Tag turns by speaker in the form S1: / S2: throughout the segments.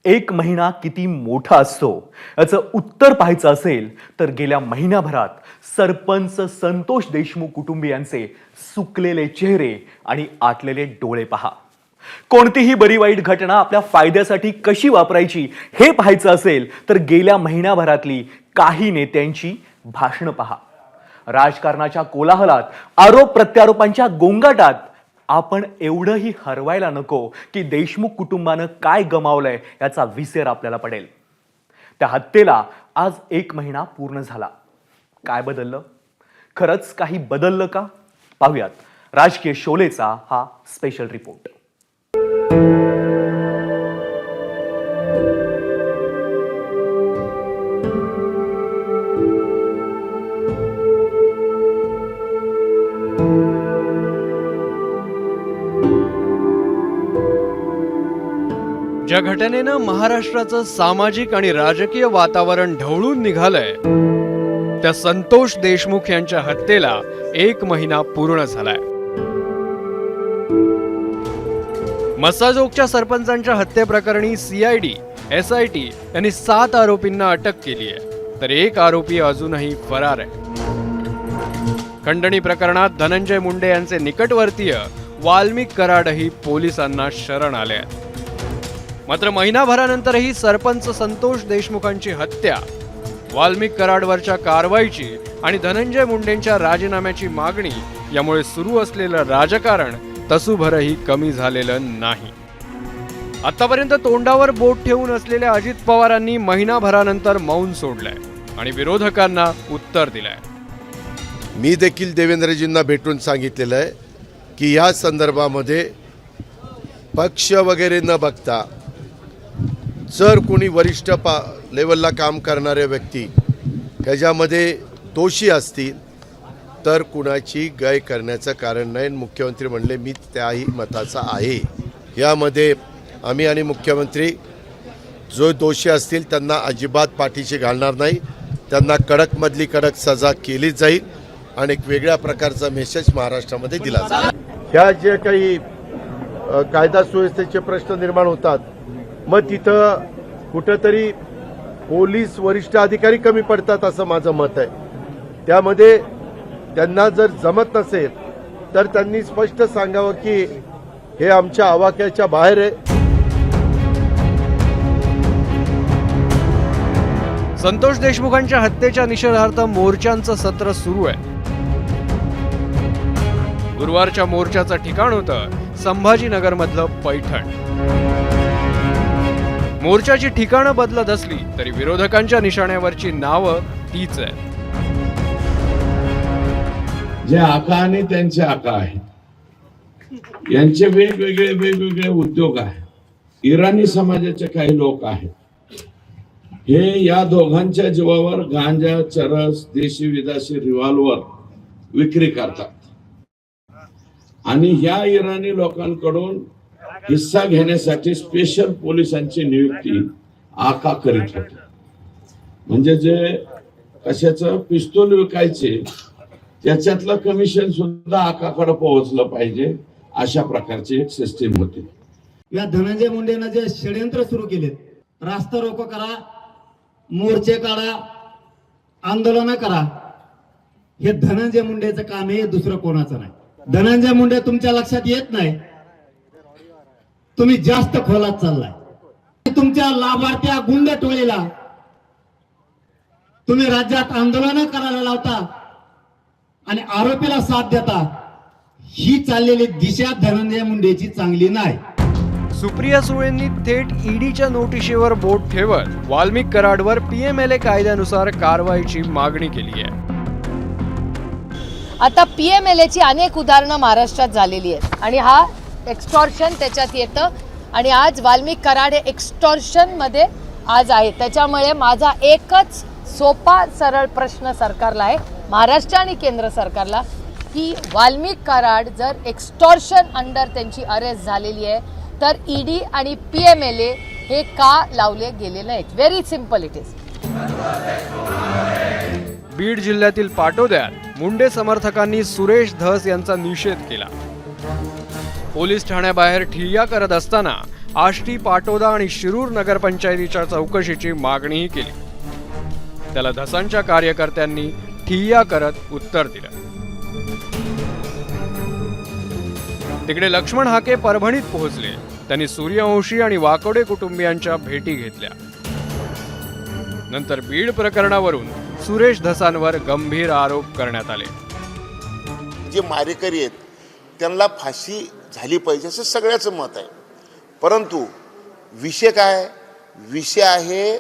S1: एक महिना किती मोठा असतो याचं उत्तर पाहायचं असेल तर गेल्या महिन्याभरात सरपंच संतोष देशमुख कुटुंबियांचे सुकलेले चेहरे आणि आटलेले डोळे पहा. कोणतीही बरी वाईट घटना आपल्या फायद्यासाठी कशी वापरायची हे पाहायचं असेल तर गेल्या महिन्याभरातली काही नेत्यांची भाषणं पहा. राजकारणाच्या कोलाहलात, आरोप प्रत्यारोपांच्या गोंगाटात आपण एवढंही हरवायला नको की देशमुख कुटुंबानं काय गमावलंय याचा विसर आपल्याला पडेल. त्या हत्येला आज 1 महिना पूर्ण झाला. काय बदललं? खरंच काही बदललं का? पाहूयात राजकीय शोलेचा हा स्पेशल रिपोर्ट.
S2: ज्या घटनेनं महाराष्ट्राचं सामाजिक आणि राजकीय वातावरण ढवळून निघालंय त्या संतोष देशमुख यांच्या हत्येला 1 महिना पूर्ण झालाय. मस्साजोगच्या सरपंचांच्या हत्येप्रकरणी CID, SIT यांनी 7 आरोपींना अटक केली आहे, तर 1 आरोपी अजूनही फरार आहे. खंडणी प्रकरणात धनंजय मुंडे यांचे निकटवर्तीय वाल्मिक कराडही पोलिसांना शरण आले आहेत. मात्र महिनाभरानंतरही सरपंच संतोष देशमुखांची हत्या, वाल्मिक कराडवरच्या कारवाईची आणि धनंजय मुंडेंच्या राजीनाम्याची मागणी यामुळे सुरू असलेलं राजकारण तसूभरही कमी झालेलं नाही. आतापर्यंत तोंडावर बोट ठेवून असलेल्या अजित पवारांनी महिनाभरानंतर मौन सोडलंय आणि विरोधकांना उत्तर दिलंय.
S3: मी देखील देवेंद्रजींना भेटून सांगितलेलं आहे की या संदर्भामध्ये पक्ष वगैरे न बघता जर कोणी वरिष्ठ लेवलला काम करणारे व्यक्ती त्याच्यामध्ये दोषी असतील तर कुणाची गय करण्याचं कारण नाही. मुख्यमंत्री म्हणले मी त्याही मताचा आहे. यामध्ये आम्ही आणि मुख्यमंत्री जो दोषी असतील त्यांना अजिबात पाठीशी घालणार नाही. त्यांना कडकमधली कडक सजा केली जाईल आणि एक वेगळ्या प्रकारचा मेसेज महाराष्ट्रामध्ये दिला जाईल. ह्या जे काही कायदा सुव्यवस्थेचे प्रश्न निर्माण होतात मग तिथं कुठंतरी पोलीस वरिष्ठ अधिकारी कमी पडतात असं माझं मत आहे. त्यामध्ये त्यांना जर जमत नसेल तर त्यांनी स्पष्ट सांगावं की हे आमच्या आवाक्याच्या बाहेर आहे.
S2: संतोष देशमुखांच्या हत्येच्या निषेधार्थ मोर्चांचं सत्र सुरू आहे. गुरुवारच्या मोर्चाचं ठिकाण होतं संभाजीनगर मधलं पैठण. मोर्चाची ठिकाणं बदलत असली तरी विरोधकांच्या निशाण्यावरची नावं तीच आहेत.
S4: जे आका आणि त्यांचे आका आहेत यांचे वेगवेगळे उद्योग आहेत. इराणी समाजाचे काही लोक आहेत हे या दोघांच्या जीवावर गांजा, चरस, देशी विदेशी रिव्हॉल्वर विक्री करतात आणि ह्या इराणी लोकांकडून हिस्सा घेण्यासाठी स्पेशल पोलिसांची नियुक्ती आका करीत होते. म्हणजे जे कशाचं पिस्तूल विकायचे त्याच्यातलं कमिशन सुद्धा आकाकडे पोहोचलं पाहिजे अशा प्रकारची एक सिस्टीम होती.
S5: या धनंजय मुंडेंना जे षडयंत्र सुरू केले, रास्ता रोको करा, मोर्चे काढा, आंदोलन करा, हे धनंजय मुंडेचं काम आहे, दुसरं कोणाचं नाही. धनंजय मुंडे तुमच्या लक्षात येत नाही. तुम्ही जास्त खोलात चाललाय. तुमच्या लाभार्थ्या गुंड टोळीला तुम्ही राज्यात आंदोलन करायला लावता आणि आरोपीला साथ देता. ही चाललेली दिशा धनंजय मुंडेची चांगली नाही.
S2: सुप्रिया सुळेंनी थेट ईडीच्या नोटिशीवर बोट ठेवत वाल्मिक कराडवर PMLA कायद्यानुसार कारवाईची मागणी केली आहे.
S6: आता PMLAची अनेक उदाहरणं महाराष्ट्रात झालेली आहेत आणि हा एक्स्टॉर्शन त्याच्यात येतं आणि आज वाल्मिक कराड हे एक्स्टॉर्शन मध्ये आज आहे. त्याच्यामुळे माझा एकच सोपा सरळ प्रश्न सरकारला आहे, महाराष्ट्र आणि केंद्र सरकारला, की वाल्मिक कराड जर एक्स्टॉर्शन अंडर त्यांची अरेस्ट झालेली आहे तर ED आणि PMLA हे का लावले गेले नाहीत? Very simple it is.
S2: Beed जिल्ह्यातील पाटोद्यात मुंडे समर्थकांनी सुरेश धस यांचा निषेध केला. पोलीस ठाण्याबाहेर ठिय्या करत असताना आष्टी, पाटोदा आणि शिरूर नगरपंचायतीच्या चौकशीची मागणीही केली. त्याला धसांच्या कार्यकर्त्यांनी ठिय्या करत उत्तर दिलं. तिकडे लक्ष्मण हाके परभणीत पोहोचले. त्यांनी सूर्यवंशी आणि वाकोडे कुटुंबियांच्या भेटी घेतल्या. नंतर बीड प्रकरणावरून सुरेश धसांवर गंभीर आरोप करण्यात आले.
S7: जे मारेकरी आहेत त्यांना फाशी झाली पाहिजे असं सगळ्याचं मत आहे. परंतु विषय काय? विषय आहे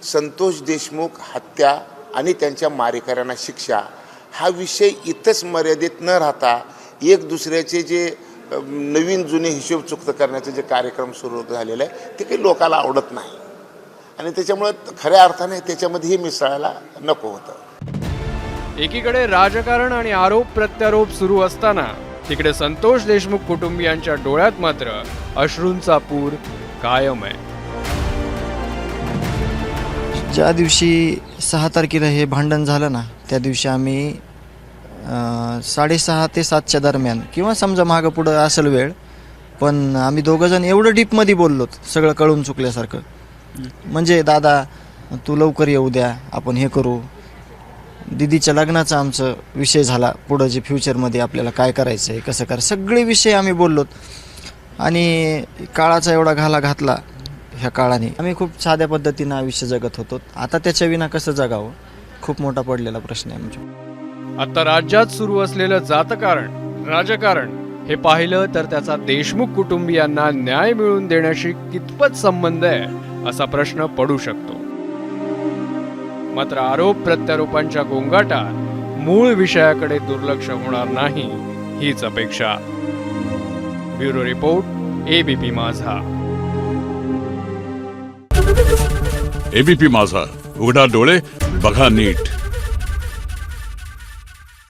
S7: संतोष देशमुख हत्या आणि त्यांच्या मारेकऱ्यांना शिक्षा. हा विषय इथंच मर्यादित न राहता एक दुसऱ्याचे जे नवीन जुने हिशोब चुकतं करण्याचे जे कार्यक्रम सुरू झालेले आहे ते काही लोकाला आवडत नाही आणि त्याच्यामुळे खऱ्या अर्थाने त्याच्यामध्येही मिसळायला नको होतं.
S2: एकीकडे राजकारण आणि आरोप प्रत्यारोप सुरू असताना तिकडे संतोष देशमुख कुटुंबियांच्या डोळ्यात मात्र अश्रूंचा पूर कायम आहे.
S8: ज्या दिवशी 6 तारखेला हे भांडण झालं ना, त्या दिवशी आम्ही 6:30 ते 7च्या दरम्यान किंवा समजा मागं पुढं असेल वेळ, पण आम्ही दोघंजण एवढं डीपमध्ये बोललो सगळं कळून चुकल्यासारखं. म्हणजे दादा तू लवकर येऊ द्या, आपण हे करू. दिदीच्या लग्नाचा आमचं विषय झाला, पुढं जे फ्युचरमध्ये आपल्याला काय करायचं आहे, कसं करायचं, सगळे विषय आम्ही बोललोत. आणि काळाचा एवढा घाला घातला ह्या काळाने. आम्ही खूप साध्या पद्धतीनं आयुष्य जगत होतो. आता त्याच्या विना कसं जगावं खूप मोठा पडलेला प्रश्न आहे म्हणजे.
S2: आता राज्यात सुरू असलेलं जातकारण, राजकारण हे पाहिलं तर त्याचा देशमुख कुटुंबियांना न्याय मिळवून देण्याशी कितपत संबंध आहे असा प्रश्न पडू शकतो. मात्र आरोप प्रत्यारोपांच्या गोंगाटात मूळ विषयाकडे दुर्लक्ष होणार नाही हीच अपेक्षा. ब्युरो रिपोर्ट, ABP माझा.
S9: ABP माझा, उघडा डोळे बघा नीट.